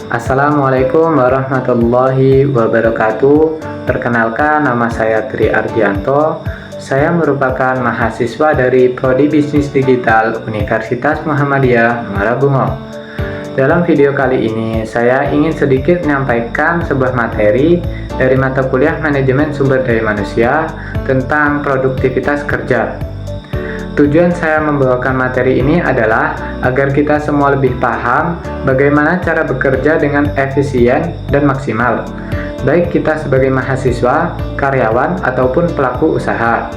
Assalamualaikum warahmatullahi wabarakatuh. Perkenalkan, nama saya Tri Ardianto. Saya merupakan mahasiswa dari Prodi Bisnis Digital Universitas Muhammadiyah Muara Bungo. Dalam video kali ini, saya ingin sedikit menyampaikan sebuah materi dari mata kuliah Manajemen Sumber Daya Manusia tentang produktivitas kerja. Tujuan saya membawakan materi ini adalah agar kita semua lebih paham bagaimana cara bekerja dengan efisien dan maksimal, baik kita sebagai mahasiswa, karyawan, ataupun pelaku usaha.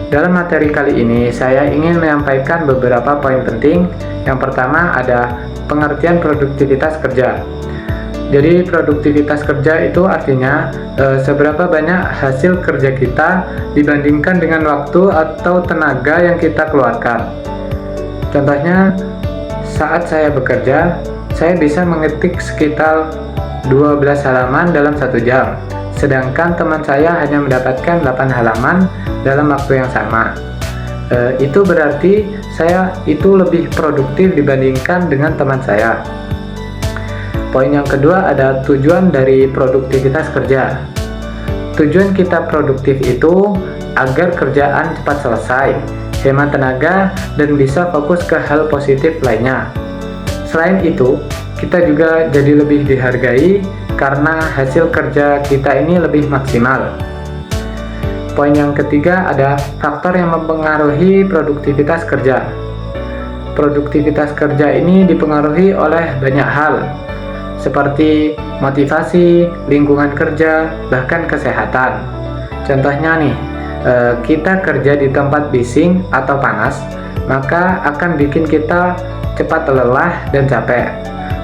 Dalam materi kali ini, saya ingin menyampaikan beberapa poin penting. Yang pertama ada pengertian produktivitas kerja. Jadi produktivitas kerja itu artinya seberapa banyak hasil kerja kita dibandingkan dengan waktu atau tenaga yang kita keluarkan. Contohnya, saat saya bekerja, saya bisa mengetik sekitar 12 halaman dalam 1 jam, sedangkan teman saya hanya mendapatkan 8 halaman dalam waktu yang sama. Itu berarti saya itu lebih produktif dibandingkan dengan teman saya. Poin yang kedua ada tujuan dari produktivitas kerja. Tujuan kita produktif itu agar kerjaan cepat selesai, hemat tenaga, dan bisa fokus ke hal positif lainnya. Selain itu, kita juga jadi lebih dihargai karena hasil kerja kita ini lebih maksimal. Poin yang ketiga ada faktor yang mempengaruhi produktivitas kerja. Produktivitas kerja ini dipengaruhi oleh banyak hal, seperti motivasi, lingkungan kerja, bahkan kesehatan. Contohnya nih, kita kerja di tempat bising atau panas, maka akan bikin kita cepat lelah dan capek.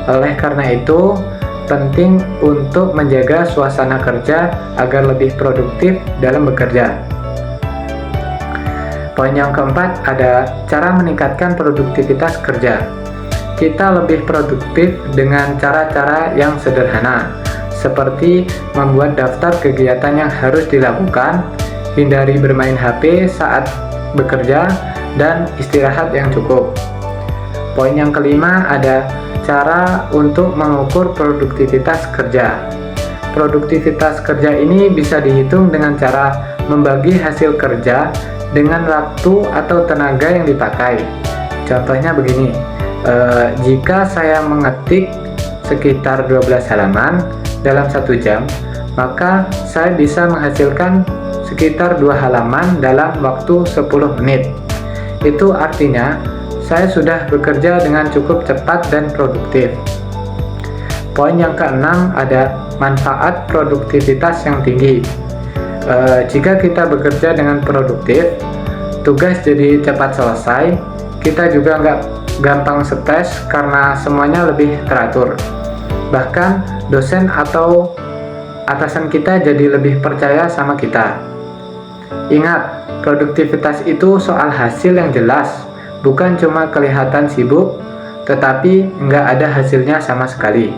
Oleh karena itu, penting untuk menjaga suasana kerja agar lebih produktif dalam bekerja. Poin yang keempat ada cara meningkatkan produktivitas kerja. Kita lebih produktif dengan cara-cara yang sederhana, seperti membuat daftar kegiatan yang harus dilakukan, hindari bermain HP saat bekerja, dan istirahat yang cukup. Poin yang kelima ada cara untuk mengukur produktivitas kerja. Produktivitas kerja ini bisa dihitung dengan cara membagi hasil kerja dengan waktu atau tenaga yang dipakai. Contohnya begini. Jika saya mengetik sekitar 12 halaman dalam 1 jam, maka saya bisa menghasilkan sekitar 2 halaman dalam waktu 10 menit. Itu artinya saya sudah bekerja dengan cukup cepat dan produktif. Poin yang keenam ada manfaat produktivitas yang tinggi. Jika kita bekerja dengan produktif, tugas jadi cepat selesai, kita juga nggak gampang stres karena semuanya lebih teratur. Bahkan dosen atau atasan kita jadi lebih percaya sama kita. Ingat, produktivitas itu soal hasil yang jelas, bukan cuma kelihatan sibuk, tetapi nggak ada hasilnya sama sekali.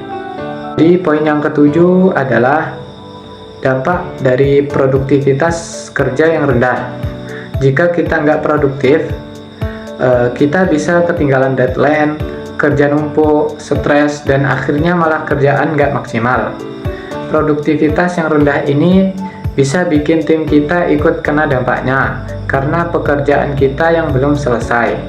Di poin yang ketujuh adalah dampak dari produktivitas kerja yang rendah. Jika kita nggak produktif, kita bisa ketinggalan deadline, kerja numpuk, stres, dan akhirnya malah kerjaan nggak maksimal. Produktivitas yang rendah ini bisa bikin tim kita ikut kena dampaknya karena pekerjaan kita yang belum selesai.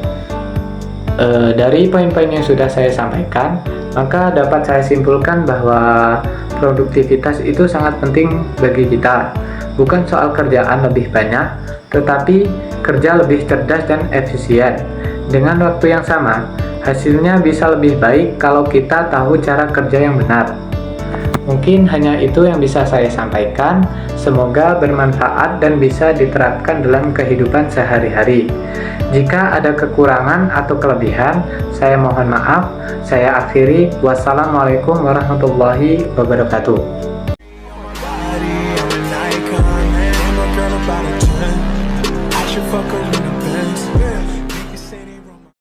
Dari poin-poin yang sudah saya sampaikan, maka dapat saya simpulkan bahwa produktivitas itu sangat penting bagi kita. Bukan soal kerjaan lebih banyak, tetapi kerja lebih cerdas dan efisien. Dengan waktu yang sama, hasilnya bisa lebih baik kalau kita tahu cara kerja yang benar. Mungkin hanya itu yang bisa saya sampaikan. Semoga bermanfaat dan bisa diterapkan dalam kehidupan sehari-hari. Jika ada kekurangan atau kelebihan, saya mohon maaf. Saya akhiri. Wassalamualaikum warahmatullahi wabarakatuh.